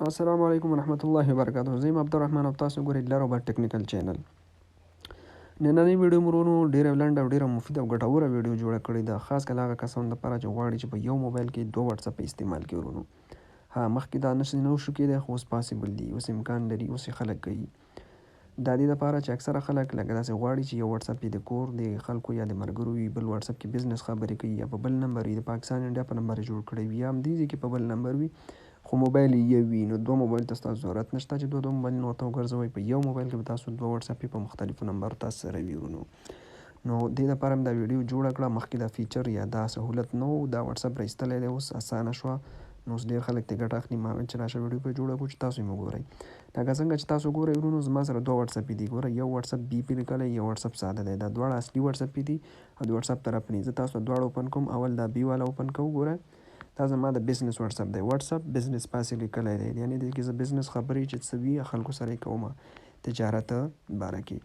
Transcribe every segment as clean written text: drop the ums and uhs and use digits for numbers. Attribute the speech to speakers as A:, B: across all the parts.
A: السلام علیکم ورحمت الله وبرکاته. زه یم عبدالرحمن او تاسو ګورئ لر او بر ټیکنیکل چینل. نننۍ ویډیو مرونو ډېره لنډه او ډېره مفیده او ګټوره ویډیو جوړه کړې ده، خاص کله هغه کسانو لپاره چې غواړي چې په یو موبایل کې دوه واتساپ استعمال کړي ورونو. مخکې دا نه شو کېدی خو اوس پاسبل دي، اوس امکان لري، اوس یې خلک کوي. د دې لپاره چې اکثره خلک لکه داسې غواړي چې یو واتساپ یې د کور د خلکو یا د ملګرو وي، بل واتساپ کې بزنس خبرې کوي یا په بل نمبر وي، د پاکستان انډیا په نمبر یې جوړ کړی وي یا همدې ځای کې په بل نمبر وي خو موبایل یې یو وي، نو دوه موبایل ته ستاسو ضرورت نشته چې دوه موبایلونه ورته وګرځوئ. په یو موبایل کې به تاسو دوه واتساپې په مختلفو نمبرو تاسو سره وي ورونو. نو دې لپاره مې دا ویډیو جوړه کړه. مخکې دا فیچر یا دا سهولت نه و، دا واتساپ را ایستلی دی، اوس اسانه شوه، نو اوس ډېر خلک ترې ګټه اخلي. ما ویل چې راشه ویډیو پرې جوړه کړو چې تاسو یې وګورئ. لکه څنګه چې تاسو ګورئ ورونو، زما سره دوه واتساپې دي. ګوره، یو واتساپ بي پې لیکلی، یو واتساپ ساده دی. دا دواړه اصلي واتساپې دي او د واتساپ طرف نه. زه تاسو دواړه اوپن کوم. اول دا بي والا اوپن کوو. ګوره، دا زما د بزنس واتساپ دی. واتساپ بزنس پاسې لیکلی دی، یعنې دې کې زه بزنس خبرې چې څه وي خلکو سره یې کومه، تجارت باره کې.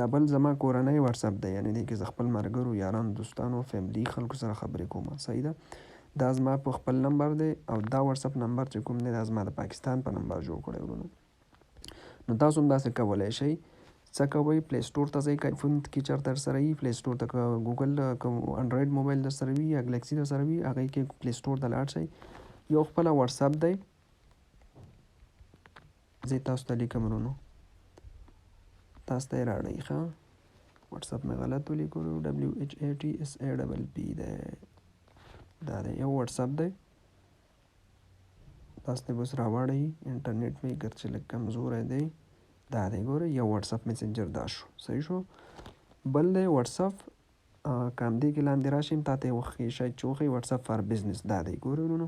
A: دا بل زما کورنۍ واتساپ دی، یعنې دې کې زه خپل ملګرو، یارانو، دوستانو، فیملي خلکو سره خبرې کوم. صحیح ده. دا زما په خپل نمبر دی او دا واتساپ نمبر چې کوم دی دا زما د پاکستان په نمبر جوړ کړی ورونو. نو تاسو هم داسې کولی شئ. څه کوئ؟ پلی سټور ته ځئ. که آیفون کې چېرته در سره وي پلی سټور ته، که ګوګل که انډرایډ موبایل در سره وي یا ګلیکسي در سره وي هغې کې پلی سټور ته لاړ شئ. یو خپله واتساپ دی، زه تاسو ته لیکم ورونو، تاسو ته یې راوړئ. ښه، واتساپ مې غلط ولیکلو، WHATSAPP دی. دا دی یو واتساپ دی، تاسو ته به اوس راوړئ. انټرنیټ مې ګرچې لږ کمزوری دی. دا دی، ګوره، یو واتساپ میسنجر دا شو. صحیح شو. بل دی واتساپ، که همدې کې لاندې راشئ تا ته یې وښیي شاید چې وښیي واتساپ فار بزنس. دا دی، ګورئ ورونو،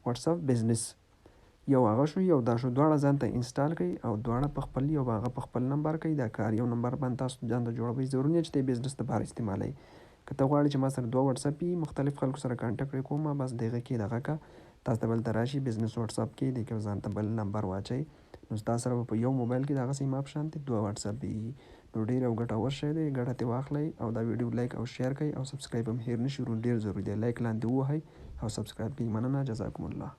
A: واتساپ بزنس. یو هغه شو، یو دا شو. دواړه ځان ته انسټال کړئ او دواړه په خپل یو هغه په خپل نمبر کوئ. دا کار یو نمبر باندې تاسو ځان ته جوړوئ. ضروري نه چې د بزنس لپاره استعمالوئ. که ته غواړې چې ما سره دوه واتساپ وي، مختلف خلکو سره کانټیکټ کوم، بس د هغه کې دغه که تاسو ته بلته راشي بزنس واتساپ کې، دې کې ځان ته بل نمبر واچوئ. نو تاسو سره به په یو موبایل کې دغسې ما په شانتې دوه واتساپ وي. نو ډېر یو ګټور شی دی، ګټه ترې واخلئ او دا ویډیو لایک او شیر کړئ او سبسکرایب هم هېر نه شي ورونو. ډېر ضروري دی، لایک لاندې ووهئ او سبسکرایب کړئ. مننه، جزاکم الله.